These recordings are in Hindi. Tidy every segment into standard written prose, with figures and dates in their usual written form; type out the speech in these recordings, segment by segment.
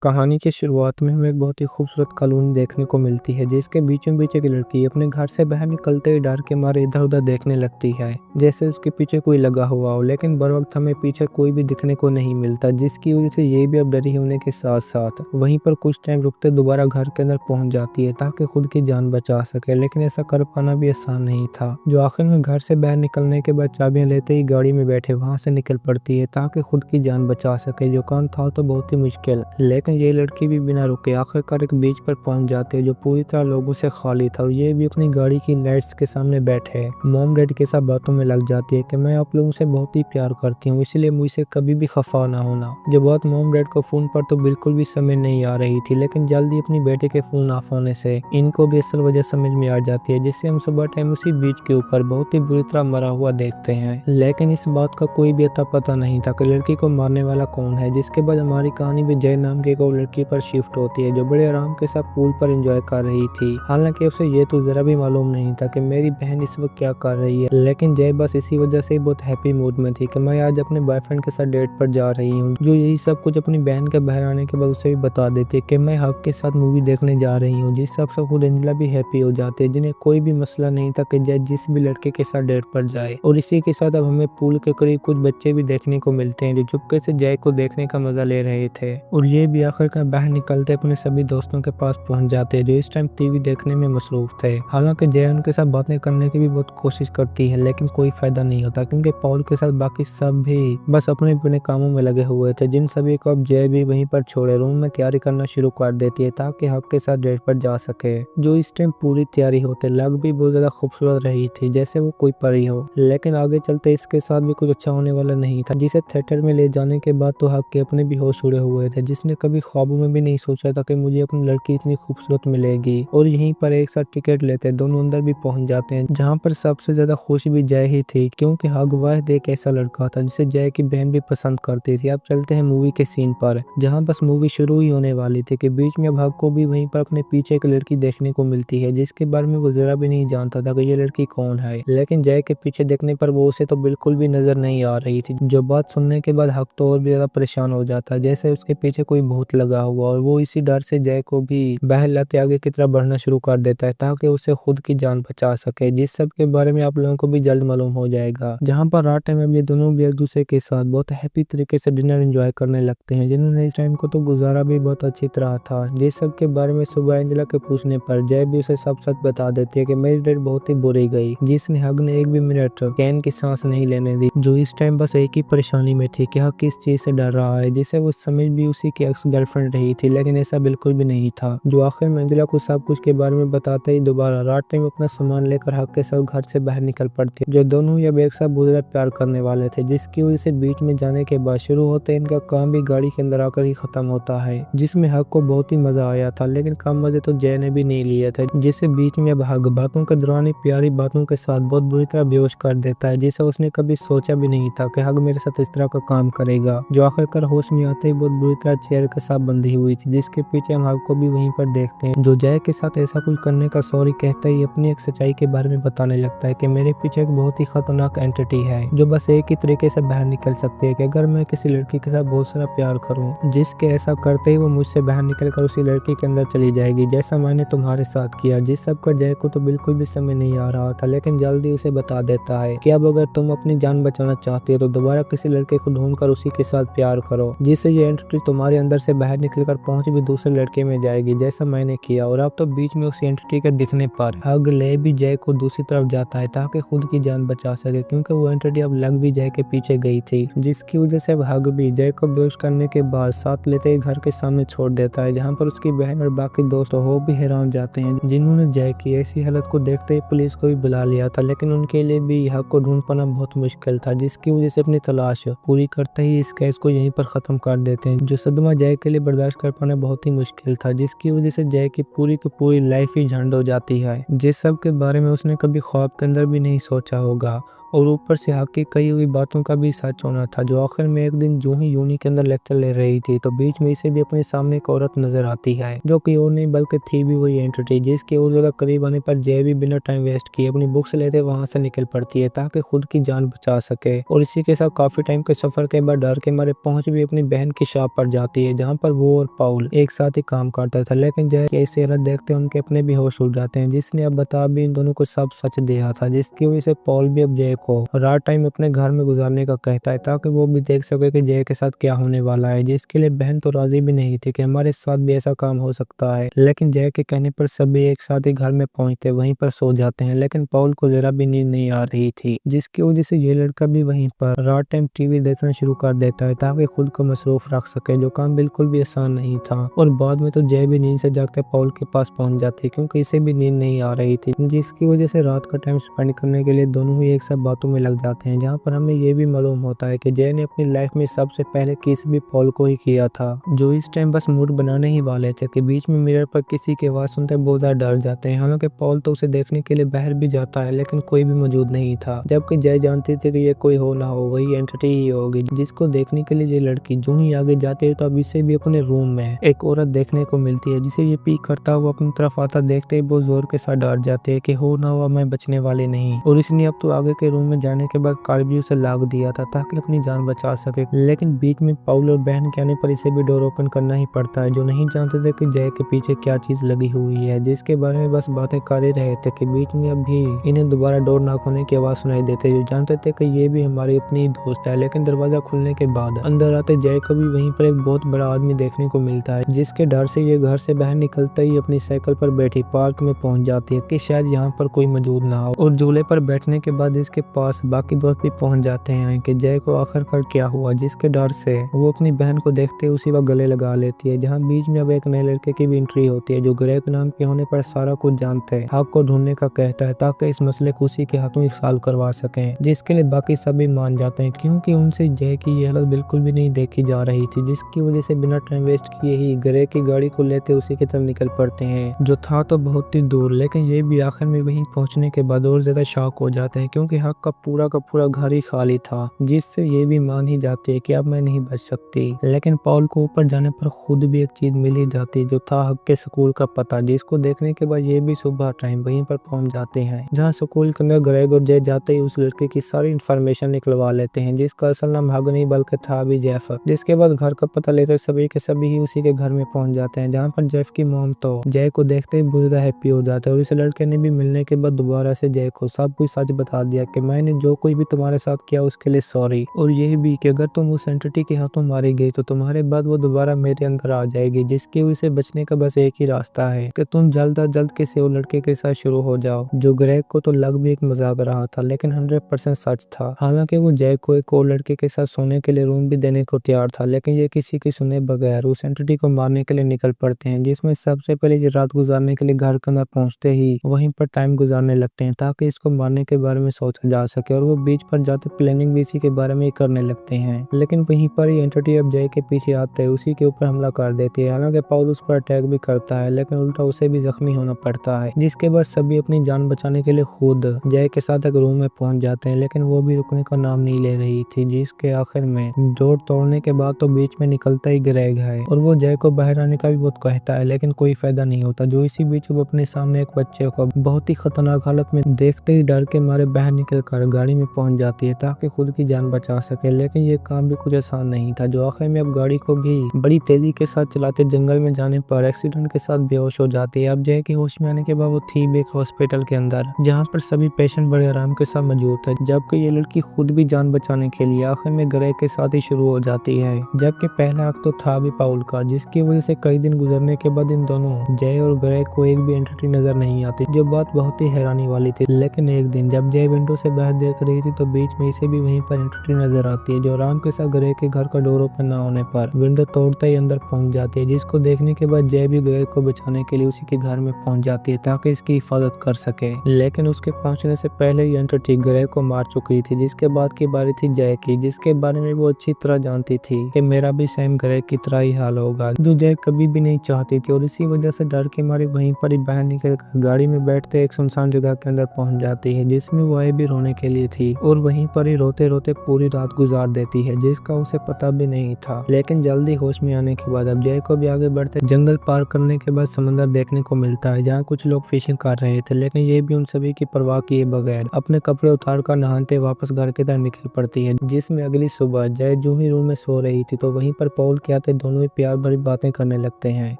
कहानी की शुरुआत में हमें एक बहुत ही खूबसूरत कॉलोनी देखने को मिलती है, जिसके बीचों बीच एक लड़की अपने घर से बाहर निकलते ही डर के मारे इधर उधर देखने लगती है, जैसे उसके पीछे कोई लगा हुआ हो। लेकिन बर वक्त हमें पीछे कोई भी दिखने को नहीं मिलता, जिसकी वजह से ये भी अब डरी होने के साथ साथ वहीं पर कुछ टाइम रुकते दोबारा घर के अंदर पहुंच जाती है ताकि खुद की जान बचा सके। लेकिन ऐसा कर पाना भी आसान नहीं था, जो आखिर में घर से बाहर निकलने के बाद चाबियां लेते ही गाड़ी में बैठे वहां से निकल पड़ती है ताकि खुद की जान बचा सके, जो काम था तो बहुत ही मुश्किल। लेकिन ये लड़की भी बिना रुके आखिरकार एक बीच पर पहुंच जाती है जो पूरी तरह लोगों से खाली था, और ये भी अपनी गाड़ी की लाइट्स के सामने बैठे मॉम डैड के साथ बातों में लग जाती है कि मैं आप लोगों से बहुत ही प्यार करती हूँ, इसलिए मुझसे कभी भी खफा ना होना। जब बात मॉम डैड को फोन पर तो बिल्कुल भी समझ नहीं आ रही थी, लेकिन जल्दी अपनी बेटे के फोन ऑफ होने से इनको भी असल वजह समझ में आ जाती है, जिससे हम सुबह टाइम उसी बीच के ऊपर बहुत ही बुरी तरह मरा हुआ देखते हैं। लेकिन इस बात का कोई भी अता पता नहीं था कि लड़की को मारने वाला कौन है। जिसके बाद हमारी कहानी भी जय नाम की एक और लड़की पर शिफ्ट होती है, जो बड़े आराम के साथ पूल पर एंजॉय कर रही थी। हालांकि उसे ये तो जरा भी मालूम नहीं था कि मेरी बहन इस वक्त क्या कर रही है, लेकिन जय बस इसी वजह से बहुत हैप्पी मूड में थी कि मैं आज अपने बॉयफ्रेंड के साथ डेट पर जा रही हूँ, जो यही सब कुछ अपनी बहन के बाहर आने के बाद उसे भी बता देती है कि मैं हक के साथ मूवी देखने जा रही हूँ। जिस सबसे खुद एंजेला भी हैप्पी हो जाते हैं, जिन्हें कोई भी मसला नहीं था कि जय जिस भी लड़के के साथ डेट पर जाए। और इसी के साथ अब हमें पूल के करीब कुछ बच्चे भी देखने को मिलते हैं जो चुपके से जय को देखने का मजा ले रहे थे, और ये भी आखिरकार बाहर निकलते अपने सभी दोस्तों के पास पहुंच जाते हैं जो इस टाइम टीवी देखने में मसरूफ थे। हालांकि जय उनके साथ बातें करने की भी बहुत कोशिश करती है, लेकिन कोई फायदा नहीं होता क्योंकि पॉल के साथ बाकी सब भी बस अपने अपने कामों में लगे हुए थे। जिन सभी को अब जय भी वहीं पर छोड़े रूम में तैयारी करना शुरू कर देती है ताकि हक के साथ डेट पर जा सके, जो इस टाइम पूरी तैयारी होते लग भी बहुत ज्यादा खूबसूरत रही थी, जैसे वो कोई परी हो। लेकिन आगे चलते इसके साथ भी कुछ अच्छा होने वाला नहीं था, जिसे थिएटर में ले जाने के बाद तो हक के अपने भी होश उड़े हुए थे, जिसने कभी ख्वाबों में भी नहीं सोचा था कि मुझे अपनी लड़की इतनी खूबसूरत मिलेगी। और यहीं पर एक साथ टिकट लेते दोनों अंदर भी पहुंच जाते हैं, जहां पर सबसे ज्यादा खुश भी जय ही थी क्योंकि हक वाहिद एक ऐसा लड़का था जिसे जय की बहन भी पसंद करती थी। अब चलते हैं मूवी के सीन पर, जहां बस मूवी शुरू ही होने वाली थी कि बीच में अब हक को भी वहीं पर अपने पीछे एक लड़की देखने को मिलती है, जिसके बारे में वो जरा भी नहीं जानता था कि ये लड़की कौन है। लेकिन जय के पीछे देखने पर वो उसे तो बिल्कुल भी नजर नहीं आ रही थी। जो बात सुनने के बाद हक तो और भी ज्यादा परेशान हो जाता है, जैसे उसके पीछे कोई भूत लगा हुआ, और वो इसी डर से जय को भी बहल लाते आगे की तरफ बढ़ना शुरू कर देता है ताकि उसे खुद की जान बचा सके, जिस सब के बारे में आप लोगों को भी जल्द मालूम हो जाएगा। जहां पर रात टाइम में ये दोनों भी एक दूसरे के साथ बहुत हैप्पी तरीके से डिनर एंजॉय करने लगते हैं, जिन्होंने इस टाइम को तो गुजारा भी बहुत अच्छी तरह था। जिस सब के बारे में सुबह एंजेला के पूछने पर जय भी उसे सब सच बता देती है कि मेरी डेट बहुत ही बुरी गई, जिसने हक ने एक भी मिनट कैन की सांस नहीं लेने दी, जो इस टाइम बस एक ही परेशानी में थी कि हक किस चीज से डर रहा है, जिसे वो समझ भी उसी की एक्स गर्लफ्रेंड रही थी। लेकिन ऐसा बिल्कुल भी नहीं था, जो आखिर में एंजेला को सब कुछ के बारे में बताते ही दोबारा रात टाइम अपना सामान लेकर हक के साथ घर से बाहर निकल पड़ते, जो दोनों ही अब एक साथ बहुत ज्यादा प्यार करने वाले थे, जिसकी वजह से बीच में जाने के बाद शुरू होते इनका काम भी गाड़ी के अंदर आकर ही खत्म होता है, जिसमें हक को बहुत ही मजा आया था। लेकिन कम मजे तो जय ने भी नहीं लिए थे, जिससे बीच में अब हक बातों के दौरान प्यारी बातों के साथ बहुत बुरी तरह बेहोश कर देता है, जिसे उसने कभी सोचा भी नहीं था कि हक मेरे साथ इस तरह का काम करेगा। जो आखिरकार होश में आते ही बहुत बुरी तरह चेयर के साथ बंधी हुई थी, जिसके पीछे हम हक को भी वहीं पर देखते हैं, जो जय के साथ ऐसा कुछ करने का सॉरी कहता ही अपनी एक सच्चाई के बारे में बताने लगता है कि मेरे पीछे एक बहुत ही खतरनाक एंटिटी है जो बस एक ही तरीके से बाहर निकल सकती है कि अगर मैं किसी लड़की के साथ बहुत सारा प्यार करूं, जिसके ऐसा करते ही वो मुझसे बाहर निकलकर उसी लड़की के अंदर चली जाएगी, जैसा मैंने तुम्हारे साथ किया। जिस सब का जय को तो बिल्कुल भी समझ नहीं आ रहा था, लेकिन जल्दी उसे बता देता है कि अब अगर तुम अपनी जान बचाना चाहते हो तो दोबारा किसी लड़के को ढूंढकर उसी के साथ प्यार करो, जिससे ये एंटिटी तुम्हारे अंदर से बाहर निकलकर पहुंच भी दूसरे लड़के में जाएगी, जैसा मैंने किया। और अब तो बीच में उस एंटिटी के दिखने पर हग ले भी जय को दूसरी तरफ जाता है ताकि खुद की जान बचा सके, क्योंकि वो एंटिटी अब लग भी जय के पीछे गई थी, जिसकी वजह से अब हग भी जय को बेहोश करने के बाद साथ लेते ही घर के सामने छोड़ देता है, जहां पर उसकी बहन और बाकी दोस्त हो भी हैरान जाते हैं, जिन्होंने जय की ऐसी हालत को देखते ही पुलिस को भी बुला लिया था। लेकिन उनके लिए भी हक को ढूंढ पाना बहुत मुश्किल था, जिसकी वजह से अपनी तलाश पूरी करते ही इस केस को यहीं पर खत्म कर देते हैं। जो सदमा जय के लिए बर्दाश्त कर पाना बहुत ही मुश्किल था, जिसकी वजह से जय की पूरी लाइफ ही झंड हो जाती है, जिस सब के बारे में उसने कभी ख्वाब के अंदर भी नहीं सोचा होगा। और ऊपर से हक की कही हुई बातों का भी सच होना था। जो आखिर में एक दिन जो ही यूनी के अंदर लेक्चर ले रही थी तो बीच में इसे भी अपने सामने एक औरत नजर आती है, जो कि और नहीं बल्कि थी भी वही एंटिटी, जिसके और ज्यादा करीब आने पर जय भी बिना टाइम वेस्ट किए अपनी बुक्स लेते वहां से निकल पड़ती है ताकि खुद की जान बचा सके। और इसी के साथ काफी टाइम के सफर के बाद डर के मारे पहुंच भी अपनी बहन की शॉप पर जाती है, जहाँ पर वो और पाउल एक साथ ही काम करता था। लेकिन जय की ऐसी हालत देखते उनके अपने भी होश उड़ जाते हैं, जिसने अब बता भी इन दोनों को सब सच दिया था, जिसकी वजह से पॉल भी अब जय को रात टाइम अपने घर में गुजारने का कहता है ताकि वो भी देख सके कि जय के साथ क्या होने वाला है। जिसके लिए बहन तो राजी भी नहीं थी कि हमारे साथ भी ऐसा काम हो सकता है, लेकिन जय के कहने पर सभी एक साथ ही घर में पहुंचते वहीं पर सो जाते हैं। लेकिन पॉल को जरा भी नींद नहीं आ रही थी, जिसकी वजह से ये लड़का भी वहीं पर रात टाइम टीवी देखना शुरू कर देता है ताकि खुद को मसरूफ रख सके, जो काम बिल्कुल भी आसान नहीं था। और बाद में तो जय भी नींद से जागते पॉल के पास पहुंच जाती क्योंकि इसे भी नींद नहीं आ रही थी, जिसकी वजह से रात का टाइम स्पेंड करने के लिए दोनों ही एक साथ बातों में लग जाते हैं। जहाँ पर हमें ये भी मालूम होता है कि जय ने अपनी लाइफ में सबसे पहले किस भी पॉल को ही किया था, जो इस टाइम बस मूड बनाने ही वाले थे कि बीच में मिरर पर किसी की आवाज सुनते बहुत ज्यादा डर जाते हैं। हालांकि पॉल तो उसे देखने के लिए बाहर भी जाता है लेकिन कोई भी मौजूद नहीं था, जबकि जय जानती थी कि ये कोई हो ना हो वही एंटिटी ही होगी, जिसको देखने के लिए ये लड़की जो ही आगे जाती है तो अब इसे भी अपने रूम में एक औरत देखने को मिलती है, जिसे ये पीक करता हुआ अपनी तरफ आता देखते ही बहुत जोर के साथ डर जाते हैं कि हो ना हो मैं बचने वाले नहीं। और इसने अब तो आगे के रूम में जाने के बाद कार भी उसे लाग दिया था ताकि अपनी जान बचा सके। लेकिन बीच में पाउल और बहन के आने पर इसे भी डोर ओपन करना ही पड़ता है, जो नहीं जानते थे कि जय के पीछे क्या चीज लगी हुई है, जिसके बारे में बस बातें कर ही रहे थे कि बीच में अब भी इन्हें दोबारा डोर नॉक होने की आवाज सुनाई देती है। जो जानते थे कि ये भी हमारी अपनी दोस्त है, लेकिन दरवाजा खुलने के बाद अंदर आते जय को भी वहीं पर एक बहुत बड़ा आदमी देखने को मिलता है, जिसके डर से ये घर से बाहर निकलते ही अपनी साइकिल पर बैठी पार्क में पहुंच जाती है कि शायद यहाँ पर कोई मौजूद ना हो। और झूले पर बैठने के बाद इसके पास बाकी दोस्त भी पहुंच जाते हैं कि जय को आखिरकार क्या हुआ, जिसके डर से वो अपनी बहन को देखते उसी वक्त गले लगा लेती है। जहाँ बीच में अब एक नए लड़के की भी एंट्री होती है, जो ग्रेग नाम के होने पर सारा कुछ जानते हैं, हक को ढूंढने का कहता है ताकि इस मसले को उसी के हाथों सॉल्व करवा सके, जिसके लिए बाकी सभी मान जाते हैं क्योंकि उनसे जय की ये हालत बिल्कुल भी नहीं देखी जा रही थी, जिसकी वजह से बिना टाइम वेस्ट किए ही ग्रेग की गाड़ी को लेते उसी की तरफ निकल पड़ते हैं, जो था तो बहुत ही दूर। लेकिन ये भी आखिर में वहीं पहुंचने के बाद और ज्यादा शॉक हो जाते हैं क्योंकि हक का पूरा घर ही खाली था, जिससे ये भी मान ही जाती है कि अब मैं नहीं बच सकती। लेकिन पॉल को ऊपर जाने पर खुद भी एक चीज मिल ही जाती है, जो था हक के स्कूल का पता, जिसको देखने के बाद ये भी सुबह टाइम वहीं पर पहुंच जाते हैं, जहाँ स्कूल के अंदर ग्रेग और जय जाते ही उस लड़के की सारी इन्फॉर्मेशन निकलवा लेते हैं, जिसका असल नाम हग नहीं बल्कि था भी जेफ। जिसके बाद घर का पता लेते सभी के सभी ही उसी के घर में पहुंच जाते हैं, जहाँ पर जेफ की मॉम तो जय को देखते ही बहुत ज्यादा हैप्पी हो जाता है। और इस लड़के ने भी मिलने के बाद दोबारा से जय को सब कुछ सच बता दिया कि मैंने जो कोई भी तुम्हारे साथ किया उसके लिए सॉरी, और यह भी कि अगर तुम उस एंटिटी के हाथों मारी गई तो तुम्हारे बाद वो दोबारा मेरे अंदर आ जाएगी, जिसकी वजह से बचने का बस एक ही रास्ता है कि तुम जल्द अज जल्द किसी और लड़के के साथ शुरू हो जाओ। जो ग्रेग को तो लग भी एक मजाक रहा था लेकिन 100% सच था। हालांकि वो जय को एक और लड़के के साथ सोने के लिए रूम भी देने को तैयार था, लेकिन ये किसी की सुने बगैर उस एंटिटी को मारने के लिए निकल पड़ते हैं, जिसमें सबसे पहले ये रात गुजारने के लिए घर के अंदर पहुंचते ही वहीं पर टाइम गुजारने लगते हैं ताकि इसको मारने के बारे में सोचा जा सके। और वो बीच पर जाते प्लानिंग भी इसी के बारे में ही करने लगते हैं, लेकिन वहीं पर ही एंटिटी अब जय के पीछे आते हैं उसी के ऊपर हमला कर देती है। हालांकि पाउल उस पर अटैक भी करता है लेकिन उल्टा उसे भी जख्मी होना पड़ता है, जिसके बाद सभी अपनी जान बचाने के लिए खुद जय के साथ एक रूम में पहुंच जाते हैं, लेकिन वो भी रुकने का नाम नहीं ले रही थी, जिसके आखिर में जोड़ तोड़ने के बाद तो बीच में निकलता ही ग्रेग है और वो जय को बाहर आने का भी बहुत कहता है, लेकिन कोई फायदा नहीं होता। जो इसी बीच वो अपने सामने एक बच्चे को बहुत ही खतरनाक हालत में देखते ही डर के मारे बाहर निकल कर गाड़ी में पहुंच जाती है ताकि खुद की जान बचा सके, लेकिन ये काम भी कुछ आसान नहीं था। जो आखिर में अब गाड़ी को भी बड़ी तेजी के साथ चलाते जंगल में जाने पर एक्सीडेंट के साथ बेहोश हो जाती है। अब जय के होश में आने के बाद वो थी भी एक हॉस्पिटल के अंदर, जहाँ पर सभी पेशेंट बड़े आराम के साथ मौजूद थे, जबकि ये लड़की खुद भी जान बचाने के लिए आखिर में ग्रेग के साथ ही शुरू हो जाती है। जबकि पहला हक तो था भी पाउल का, जिसकी वजह से कई दिन गुजरने के बाद इन दोनों जय और ग्रेग को एक भी एंटिटी नजर नहीं आती, जो बात बहुत ही हैरानी वाली थी। लेकिन एक दिन जब जय विंडो से बाहर देख रही थी तो बीच में इसे भी वहीं पर एंटिटी नजर आती है, जो आराम के साथ ग्रेग के घर का डोर ओपन न होने पर विंडो तोड़ते ही अंदर पहुंच जाती है, जिसको देखने के बाद जय भी ग्रेग को बचाने के लिए उसी के घर में पहुंच जाती है ताकि इसकी हिफाजत कर सके। लेकिन उसके पहुंचने से पहले ही एंटिटी ग्रेग को मार चुकी थी, जिसके बाद की बारी थी जय की, जिसके बारे में वो अच्छी तरह जानती थी कि मेरा भी सेम ग्रेग की तरह ही हाल होगा, जो जय कभी भी नहीं चाहती थी। और इसी वजह से डर के मारे वहीं पर ही बाहर निकल गाड़ी में बैठते एक सुनसान जगह के अंदर पहुंच जाती है, जिसमें वो भी होने के लिए थी और वहीं पर ही रोते रोते पूरी रात गुजार देती है, जिसका उसे पता भी नहीं था। लेकिन जल्दी होश में आने के बाद अब जय को भी आगे बढ़ते जंगल पार करने के बाद समंदर देखने को मिलता है, जहाँ कुछ लोग फिशिंग कर रहे थे। लेकिन ये भी उन सभी की परवाह किए बगैर अपने कपड़े उतार कर नहाते वापस घर की तरफ निकल पड़ती है। जिसमें अगली सुबह जय जो ही रूम में सो रही थी तो वहीं पर पॉल के आते दोनों ही प्यार भरी बातें करने लगते हैं,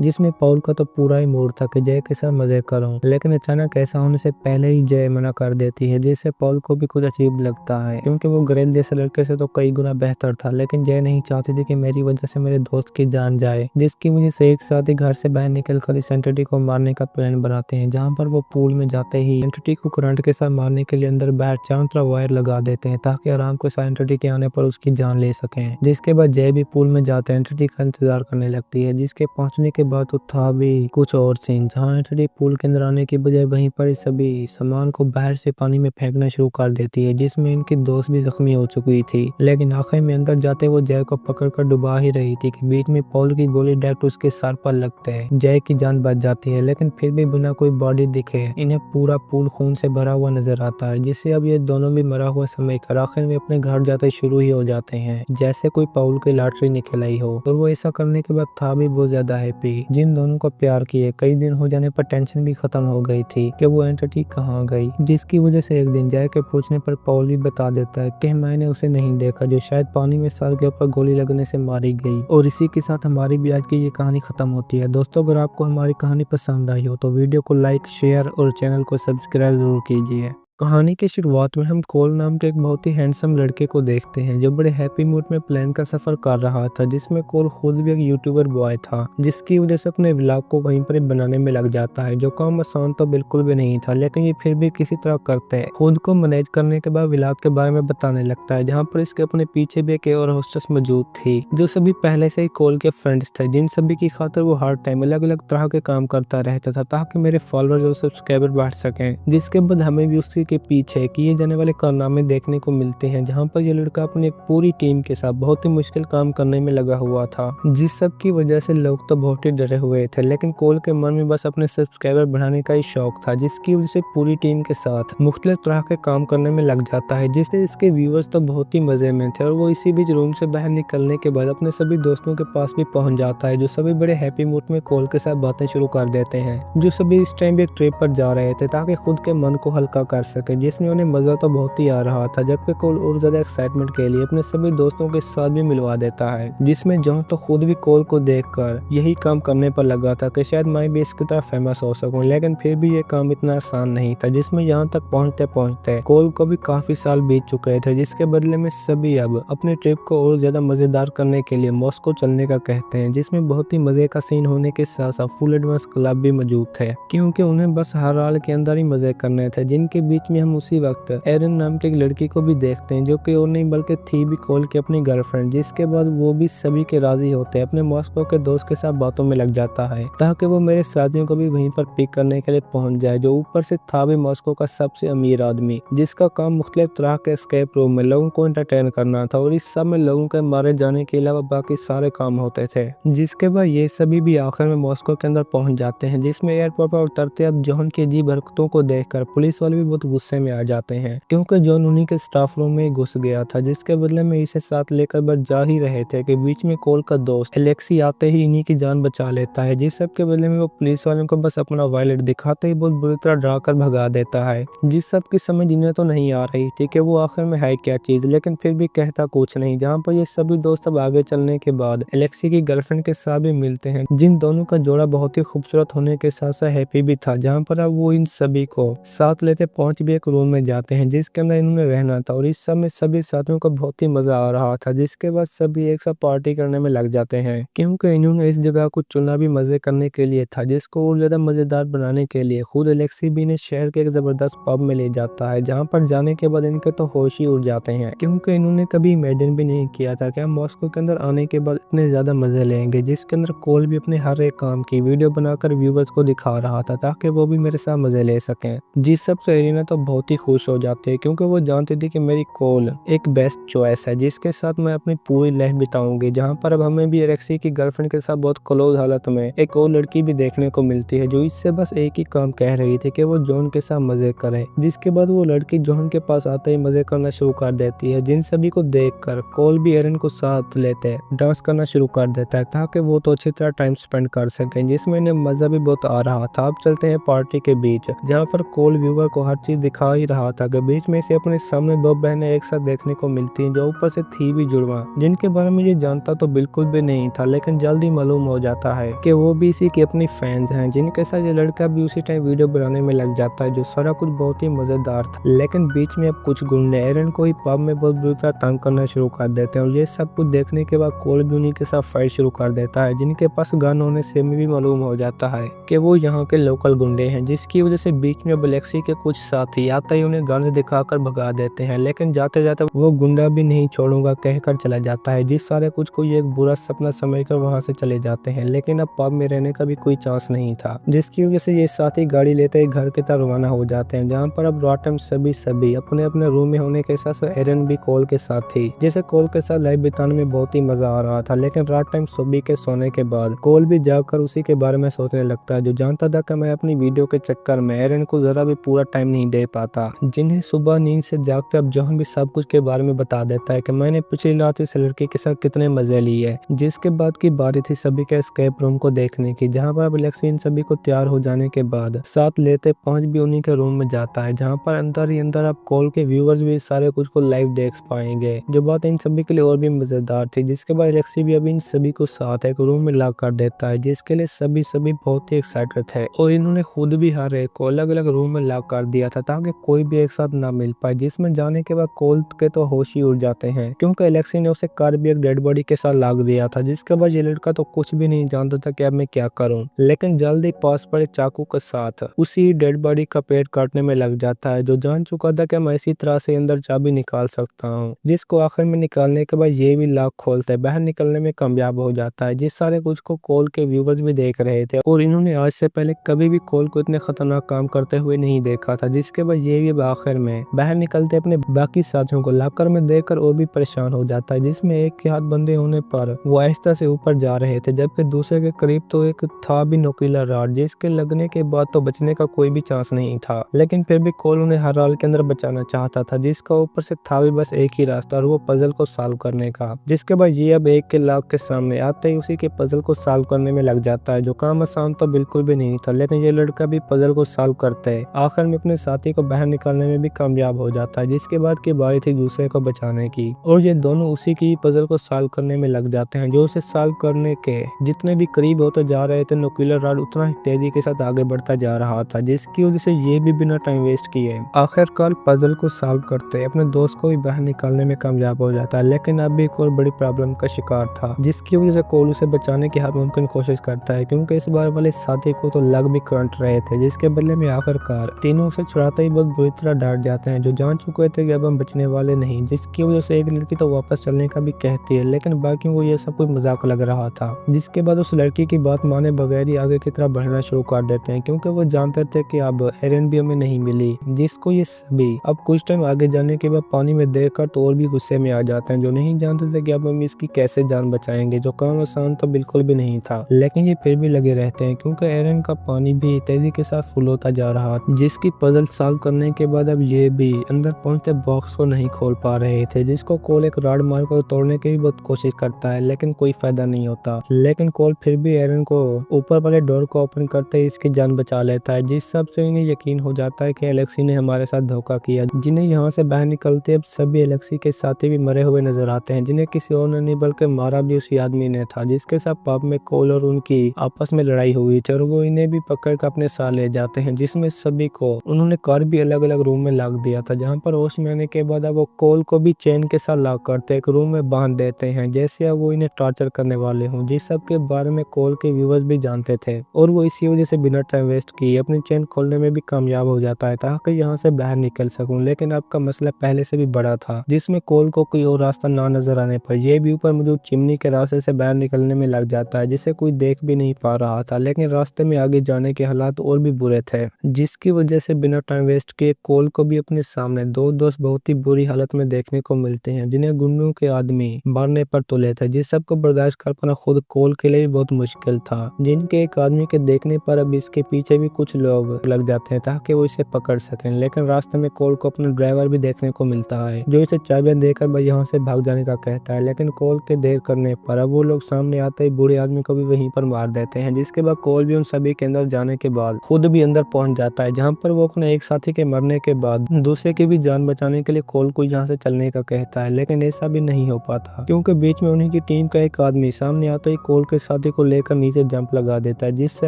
जिसमें पॉल का तो पूरा ही मूड था कि जय के साथ मजे करूं। लेकिन अचानक ऐसा होने से पहले ही जय मना कर देती है, जिससे पॉल को भी कुछ अजीब लगता है, क्योंकि वो ग्रेल जैसे लड़के से तो कई गुना बेहतर था। लेकिन जय नहीं चाहती थी कि मेरी वजह से मेरे दोस्त की जान जाए, जिसकी वजह से एक साथ ही घर से बाहर निकलकर इस एंटिटी को मारने का प्लान बनाते हैं। जहाँ पर वो पूल में जाते ही एंटिटी को करंट के साथ मारने के लिए अंदर बाहर चारों तरफ वायर लगा देते हैं, ताकि आराम को एंटिटी के आने पर उसकी जान ले सकें। जिसके बाद जय भी पूल में जाते हैं, एंटिटी का इंतजार करने लगती है, जिसके पहुंचने के बाद तो था भी कुछ और सीन, जहाँ एंटिटी पूल के अंदर आने की बजाय वहीं पर सभी सामान को बाहर से पानी में फेंकना शुरू कर देती है, जिसमें इनकी दोस्त भी जख्मी हो चुकी थी। लेकिन आखिर में अंदर जाते वो जय को पकड़कर डुबा ही रही थी कि बीच में पॉल की गोली डायरेक्ट उसके सर पर लगते हैं। जय की जान बच जाती है, लेकिन फिर भी बिना कोई बॉडी दिखे इन्हें पूरा पूल खून से भरा हुआ नजर आता है, जिससे अब ये दोनों भी मरा हुआ समय कर आखिर में अपने घर जाते शुरू ही हो जाते हैं, जैसे कोई पॉल की लॉटरी निकल आई हो। और वो ऐसा करने के बाद था भी बहुत ज्यादा हैप्पी। जिन दोनों को प्यार किए कई दिन हो जाने पर टेंशन भी खत्म हो गई थी कि वो एंटिटी कहाँ गई, जिसकी वजह से एक दिन जय के पूछने पर पॉल भी बता देता है कि मैंने उसे नहीं देखा, जो शायद पानी में सर के ऊपर गोली लगने से मारी गई। और इसी के साथ हमारी भी आज की ये कहानी खत्म होती है। दोस्तों, अगर आपको हमारी कहानी पसंद आई हो तो वीडियो को लाइक, शेयर और चैनल को सब्सक्राइब जरूर कीजिए। कहानी की शुरुआत में हम कोल नाम के एक बहुत ही हैंडसम लड़के को देखते हैं, जो बड़े हैप्पी मूड में प्लेन का सफर कर रहा था, जिसमें कोल खुद भी एक यूट्यूबर बॉय था, जिसकी वजह से अपने व्लॉग को वहीं पर बनाने में लग जाता है, जो काम आसान तो बिल्कुल भी नहीं था, लेकिन ये फिर भी किसी तरह करते हैं। खुद को मैनेज करने के बाद व्लॉग के बारे में बताने लगता है, जहाँ पर इसके अपने पीछे भी एक और होस्टेस मौजूद थी, जो सभी पहले से ही कोल के फ्रेंड्स थे, जिन सभी की खातिर वो हर टाइम अलग अलग तरह के काम करता रहता था, ताकि मेरे फॉलोअर्स और सब्सक्राइबर बढ़ सकें। जिसके बाद हमें भी उसके पीछे किए जाने वाले कारनामे देखने को मिलते हैं, जहां पर ये लड़का अपनी एक पूरी टीम के साथ बहुत ही मुश्किल काम करने में लगा हुआ था, जिस सब की वजह से लोग तो बहुत ही डरे हुए थे। लेकिन कोल के मन में बस अपने सब्सक्राइबर बढ़ाने का ही शौक था, जिसकी वजह से पूरी टीम के साथ मुख्तलिफ तरह के काम करने में लग जाता है, जिससे इसके व्यूअर्स तो बहुत ही मजे में थे। और वो इसी बीच रूम से बाहर निकलने के बाद अपने सभी दोस्तों के पास भी पहुंच जाता है, जो सभी बड़े हैप्पी मूड में कोल के साथ बातें शुरू कर देते हैं, जो सभी इस टाइम एक ट्रिप पर जा रहे थे ताकि खुद के मन को हल्का कर सके, जिसमें उन्हें मजा तो बहुत ही आ रहा था। जबकि कोल और ज्यादा एक्साइटमेंट के लिए अपने सभी दोस्तों के साथ भी मिलवा देता है, जिसमें जॉन तो खुद भी कोल को देखकर यही काम करने पर लगा था कि शायद मैं भी इसकी तरह फेमस हो सकूं। लेकिन फिर भी ये काम इतना आसान नहीं था, जिसमें यहाँ तक पहुँचते पहुँचते कोल को भी काफी साल बीत चुके थे, जिसके बदले में सभी अब अपने ट्रिप को और ज्यादा मजेदार करने के लिए मॉस्को चलने का कहते हैं, जिसमें बहुत ही मजे का सीन होने के साथ साथ फुल एडवांस क्लब भी मौजूद थे, क्योंकि उन्हें बस हर हाल के अंदर ही मजे करने थे। जिनके बीच में हम उसी वक्त एरन नाम की एक लड़की को भी देखते हैं, जो कि और नहीं बल्कि थी भी कोल की अपनी गर्लफ्रेंड। जिसके बाद वो भी सभी के राजी होते हैं, अपने मॉस्को के दोस्त के साथ बातों में लग जाता है, ताकि वो मेरे साथियों को भी वहीं पर पिक करने के लिए पहुंच जाए, जो ऊपर से था भी मॉस्को का सबसे अमीर आदमी, जिसका काम मुख्तलिफ तरह के एस्केप रूम में लोगों को एंटरटेन करना था, और इस सब में लोगों के मारे जाने के अलावा बाकी सारे काम होते थे। जिसके बाद ये सभी भी आखिर में मॉस्को के अंदर पहुंच जाते हैं, जिसमें एयरपोर्ट पर उतरते अब जॉन की अजीब हरकतों को देखकर पुलिस वाले भी बहुत गुस्से में आ जाते हैं, क्योंकि जॉन उन्हीं के स्टाफ रूम में घुस गया था, जिसके बदले में इसे साथ लेकर बस जा ही रहे थे कि बीच में कोल का दोस्त एलेक्सी आते ही इन्हीं की जान बचा लेता है, जिस सब के बदले में वो पुलिस वालों को बस अपना वॉलेट दिखाते ही बहुत बुरी तरह डरा कर भगा देता है, जिस सब की समझ इन्हें तो नहीं आ रही थी कि वो आखिर में है क्या चीज, लेकिन फिर भी कहता कुछ नहीं। जहाँ पर ये सभी दोस्त अब आगे चलने के बाद एलेक्सी की गर्लफ्रेंड के साथ भी मिलते हैं, जिन दोनों का जोड़ा बहुत ही खूबसूरत होने के साथ साथ हैप्पी भी था। जहाँ पर अब वो इन सभी को साथ लेते पहुंच भी एक रूम में जाते हैं, जिसके अंदर इन्होंने रहना था, और इस समय सभी साथियों को बहुत ही मजा आ रहा था, जिसके बाद सभी एक साथ पार्टी करने में लग जाते हैं, क्योंकि इन्होंने इस जगह को चुना भी मजे करने के लिए था, जिसको और ज्यादा मजेदार बनाने के लिए खुद एलेक्सी भी इन्हें शहर के एक जबरदस्त पब में ले जाता है, जहाँ पर जाने के बाद इनके तो होश ही उड़ जाते हैं, क्योंकि इन्होंने कभी इमेजिन भी नहीं किया था कि हम मॉस्को के अंदर आने के बाद इतने ज्यादा मजे लेंगे, जिसके अंदर कोल भी अपने हर एक काम की वीडियो बनाकर व्यूवर्स को दिखा रहा था, ताकि वो भी मेरे साथ मजे ले सकें। जिस सबसे एरिना तो बहुत ही खुश हो जाती है, क्योंकि वो जानती थी कि मेरी कोल एक बेस्ट चॉइस है जिसके साथ मैं अपनी पूरी लाइफ बिताऊंगी। जहाँ पर अब हमें भी एलेक्सी की गर्लफ्रेंड के साथ बहुत क्लोज हालत में एक और लड़की भी देखने को मिलती है, जो इससे बस एक ही काम कह रही थी कि वो जॉन के साथ मजे करे। जिसके बाद वो लड़की जॉन के पास आते ही मजे करना शुरू कर देती है। जिन सभी को देखकर कोल भी एरन को साथ लेते डांस करना शुरू कर देता है, ताकि वो तो अच्छी तरह टाइम स्पेंड कर सकें, जिसमें इन्हें मजा भी बहुत आ रहा था। अब चलते हैं पार्टी के बीच, जहाँ पर कोल व्यूवर को हर चीज दिखा ही रहा था कि बीच में से अपने सामने दो बहनें एक साथ देखने को मिलती हैं, जो ऊपर से थी भी जुड़वा, जिनके बारे में ये जानता तो बिल्कुल भी नहीं था, लेकिन जल्दी मालूम हो जाता है कि वो भी इसी की अपनी फैंस हैं, जिनके साथ ये लड़का भी उसी टाइम वीडियो बनाने में लग जाता है, जो सारा कुछ बहुत ही मजेदार था। लेकिन बीच में अब कुछ गुंडे एरन को ही पब में बहुत बुरी तरह तंग करना शुरू कर देते हैं, और ये सब कुछ देखने के बाद कोल भी उन्हीं के साथ फाइट शुरू कर देता है, जिनके पास गन होने से भी मालूम हो जाता है कि वो यहाँ के लोकल गुंडे हैं, जिसकी वजह से बीच में एलेक्सी के कुछ साथी आते ही उन्हें गन दिखाकर भगा देते हैं। लेकिन जाते जाते वो गुंडा भी नहीं छोड़ूंगा कहकर चला जाता है, जिस सारे कुछ को ये एक बुरा सपना समझकर वहां से चले जाते हैं। लेकिन अब पब में रहने का भी कोई चांस नहीं था, जिसकी वजह से ये साथी गाड़ी लेते ही घर की तरफ रवाना हो जाते हैं, जहाँ पर अब रात टाइम सभी अपने अपने रूम में होने के साथ एरन भी कोल के साथ थी। जैसे कोल के साथ लाइफ बिताने में बहुत ही मजा आ रहा था, लेकिन रात टाइम सभी के सोने के बाद कोल भी जाकर उसी के बारे में सोचने लगता है, जो जानता था कि मैं अपनी वीडियो के चक्कर में एरन को जरा भी पूरा टाइम नहीं दे पाता। जिन्हें सुबह नींद से जागते अब जॉन भी सब कुछ के बारे में बता देता है कि मैंने पिछली रात इस लड़की के साथ कितने मजे लिए। जिसके बाद की बारी थी सभी के एस्केप रूम को देखने की, जहाँ पर अब एलेक्सी इन सभी को तैयार हो जाने के बाद साथ लेते पहुंच भी उन्हीं के रूम में जाता है, जहाँ पर अंदर ही अंदर अब कॉल के व्यूअर्स भी सारे कुछ को लाइव देख पाएंगे, जो बात इन सभी के लिए और भी मजेदार थी। जिसके बाद एलेक्सी भी अब इन सभी को साथ एक रूम में लॉक कर देता है, जिसके लिए सभी बहुत ही एक्साइटेड थे, और इन्होंने खुद भी हर एक को अलग अलग रूम में लॉक कर दिया था, ताकि कोई भी एक साथ ना मिल पाए। जिसमें जाने के बाद कोल के तो होश ही उड़ जाते हैं, क्योंकि एलेक्सी ने उसे कार भी एक डेड बॉडी के साथ लॉक दिया था। जिसके बाद ये लड़का तो कुछ भी नहीं जानता था कि अब मैं क्या करूं, लेकिन जल्दी पास पड़े चाकू के साथ उसी डेड बॉडी का पेट काटने में लग जाता है, जो जान चुका था कि मैं इसी तरह से अंदर चाबी निकाल सकता हूँ। जिसको आखिर में निकालने के बाद ये भी लॉक खोलते बाहर निकलने में कामयाब हो जाता है। जिस सारे कुछ को कोल के व्यूवर्स भी देख रहे थे, और इन्होंने आज से पहले कभी भी कोल को इतने खतरनाक काम करते हुए नहीं देखा था। जिसके बाद ये भी आखिर में बाहर निकलते अपने बाकी साथियों को लॉकर में देखकर और भी परेशान हो जाता है, जिसमें एक के हाथ बंधे होने पर वो आहिस्ता से ऊपर जा रहे थे, जबकि दूसरे के करीब तो एक था भी नुकीला रॉड, जिसके लगने के बाद तो बचने का कोई भी चांस नहीं था। लेकिन फिर भी कोल उन्हें हर हाल के अंदर बचाना चाहता था, जिसका ऊपर से था भी बस एक ही रास्ता, और वो पजल को सॉल्व करने का। जिसके बाद ये अब एक के लॉक के सामने आते ही उसी के पजल को सॉल्व करने में लग जाता है, जो काम आसान तो बिल्कुल भी नहीं था, लेकिन ये लड़का भी पजल को सॉल्व करते है आखिर में अपने साथी को बाहर निकालने में भी कामयाब हो जाता है। जिसके बाद की बारी थी दूसरे को बचाने की, और ये दोनों उसी की पजल को सॉल्व करने में लग जाते हैं, जो उसे सॉल्व करने के जितने भी करीब होते जा रहे थे नुकीला रॉड उतना ही तेजी के साथ आगे बढ़ता जा रहा था, जिसकी वजह से ये भी बिना टाइम वेस्ट किए आखिरकार पजल को सॉल्व करते अपने दोस्त को भी बाहर निकालने में कामयाब हो जाता है। लेकिन अब भी एक और बड़ी प्रॉब्लम का शिकार था, जिसकी वजह से कोल उसे बचाने की हर मुमकिन कोशिश करता है, क्योंकि इस बार वाले साथी को तो लग भी करंट रहे थे, जिसके बदले में आखिरकार तीनों उसे छुड़ाते ही बहुत बुरी तरह डांट जाते हैं, जो जान चुके थे कि अब हम बचने वाले नहीं। जिसकी वजह से एक लड़की तो वापस चलने का भी कहती है, लेकिन बाकियों को यह सब कुछ मजाक लग रहा था। जिसके बाद उस लड़की की बात माने बगैर ही आगे की तरफ बढ़ना शुरू कर देते हैं, क्योंकि वो जानते थे कि अब एरन भी हमें नहीं मिली। जिसको ये सभी अब कुछ टाइम आगे जाने के बाद पानी में देखकर तो और भी गुस्से में आ जाते हैं, जो नहीं जानते थे कि अब हम इसकी कैसे जान बचाएंगे, जो काम आसान तो बिल्कुल भी नहीं था। लेकिन ये फिर भी लगे रहते हैं, क्योंकि एरन का पानी भी तेजी के साथ फुल होता जा रहा था। जिसकी पजल सॉल्व करने के बाद अब ये भी अंदर पहुंचते बॉक्स को नहीं खोल पा रहे थे, जिसको कोल एक रॉड मारकर तोड़ने की भी बहुत कोशिश करता है, लेकिन कोई फायदा नहीं होता। लेकिन कोल फिर भी एरन को ऊपर वाले डोर को ओपन करते ही इसकी जान बचा लेता है, जिस सब से इन्हें यकीन हो जाता है कि एलेक्सी ने हमारे साथ धोखा किया। जिन्हें यहाँ से बाहर निकलते अब सभी एलेक्सी के साथी भी मरे हुए नजर आते हैं, जिन्हें किसी और ने नहीं बल्कि मारा भी उसी आदमी ने था, जिसके साथ पब में कोल और उनकी आपस में लड़ाई हुई थी, और वो इन्हें भी पकड़ कर अपने साथ ले जाते हैं, जिसमें सभी को उन्होंने कार भी अलग अलग रूम में लॉक दिया था, जहाँ पर होश में आने के बाद अब वो कोल को भी चेन के साथ लॉक करते एक रूम में बांध देते हैं, जैसे अब वो इन्हें टॉर्चर करने वाले हों। जिस सब के बारे में कोल के व्यूअर्स भी जानते थे, और वो इसी वजह से बिना टाइम वेस्ट किए अपनी चेन खोलने में भी कामयाब हो जाता है, ताकि यहाँ से बाहर निकल सकूं। लेकिन आपका मसला पहले से भी बड़ा था, जिसमें कोल को कोई और रास्ता ना नजर आने पर यह भी ऊपर मौजूद चिमनी के रास्ते से बाहर निकलने में लग जाता है, जिसे कोई देख भी नहीं पा रहा था। लेकिन रास्ते में आगे जाने के हालात और भी बुरे थे, जिसकी वजह से बिना टाइम टाइम वेस्ट किए कोल को भी अपने सामने दो दोस्त बहुत ही बुरी हालत में देखने को मिलते हैं, जिन्हें गुंडों के आदमी मारने पर तुले थे, जिस सबको बर्दाश्त कर पाना खुद कोल के लिए भी बहुत मुश्किल था। जिनके एक आदमी के देखने पर अब इसके पीछे भी कुछ लोग लग जाते हैं ताकि वो इसे पकड़ सकें, लेकिन रास्ते में कोल को अपना ड्राइवर भी देखने को मिलता है, जो इसे चाबियां देकर भाई यहाँ से भाग जाने का कहता है। लेकिन कोल के देर करने पर अब वो लोग सामने आते ही बुरे आदमी को भी वहीं पर मार देते हैं, जिसके बाद कोल भी उन सभी के अंदर जाने के बाद खुद भी अंदर पहुंच जाता है, जहाँ पर वो अपने एक साथी के मरने के बाद दूसरे की भी जान बचाने के लिए कोल को यहाँ से चलने का कहता है। लेकिन ऐसा भी नहीं हो पाता, क्योंकि बीच में उन्हीं की टीम का एक आदमी सामने आता ही कोल के साथी को लेकर नीचे जंप लगा देता है, जिससे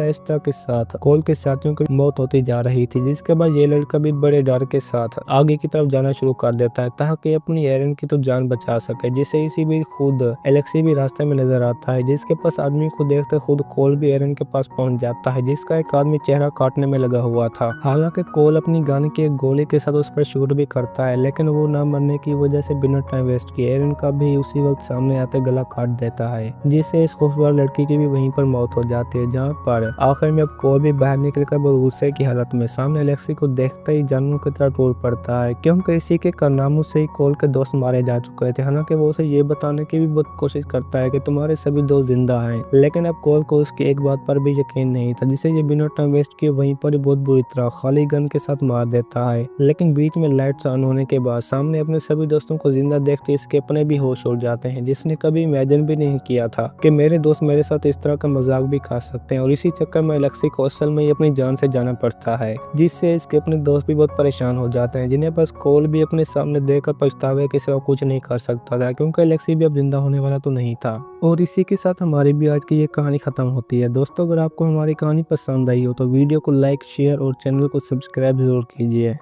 आहिस्ता के साथ कोल के साथियों की मौत होती जा रही थी। जिसके बाद ये लड़का भी बड़े डर के साथ आगे की तरफ जाना शुरू कर देता है ताकि अपनी एरन की तो जान बचा सके। जिसे इसी भी खुद एलेक्सी भी रास्ते में नजर आता है, जिसके पास आदमी को देखते खुद कोल भी एरन के पास पहुंच जाता है, जिसका एक आदमी चेहरा काटने में लगा हुआ था। हालांकि कोल अपनी गन की एक गोली के साथ उस पर शूट भी करता है, लेकिन वो ना मरने की वजह से बिना टाइम वेस्ट किए एरन का भी उसी वक्त सामने आते गला काट देता है, जिससे इस खूबसूरत लड़की की भी वहीं पर मौत हो जाती है। जहाँ पर आखिर में अब कोल भी बाहर निकलकर बहुत गुस्से की हालत में सामने एलेक्सी को देखते ही जानवरों की तरह टूट पड़ता है, क्योंकि इसी के कारनामों से ही कोल के दोस्त मारे जा चुके थे। हालांकि वो उसे ये बताने की भी बहुत कोशिश करता है कि तुम्हारे सभी दोस्त जिंदा हैं, लेकिन अब कोल को उसकी एक बात पर भी यकीन नहीं था, जिसे ये बिना टाइम वेस्ट किए वहीं पर ही बहुत बुरी तरह खाली गन के साथ मार देता है। लेकिन बीच में लाइट्स ऑन होने के बाद सामने अपने सभी दोस्तों को जिंदा देखते इसके अपने भी होश उड़ जाते हैं, जिसने कभी इमेजिन भी नहीं किया था कि मेरे दोस्त मेरे साथ इस तरह का मजाक भी खा सकते हैं। और इसी चक्कर में एलेक्सी को असल में अपनी जान से जाना पड़ता है, जिससे इसके अपने दोस्त भी बहुत परेशान हो जाते हैं, जिन्हें बस कोल भी अपने सामने देखकर पछतावे के सिवा कुछ नहीं कर सकता था, क्योंकि एलेक्सी भी अब जिंदा होने वाला तो नहीं था। और इसी के साथ हमारी भी आज की ये कहानी खत्म होती है। दोस्तों, अगर आपको हमारी कहानी पसंद आई हो तो वीडियो को लाइक, शेयर और चैनल को सब्सक्राइब जरूर कीजिए।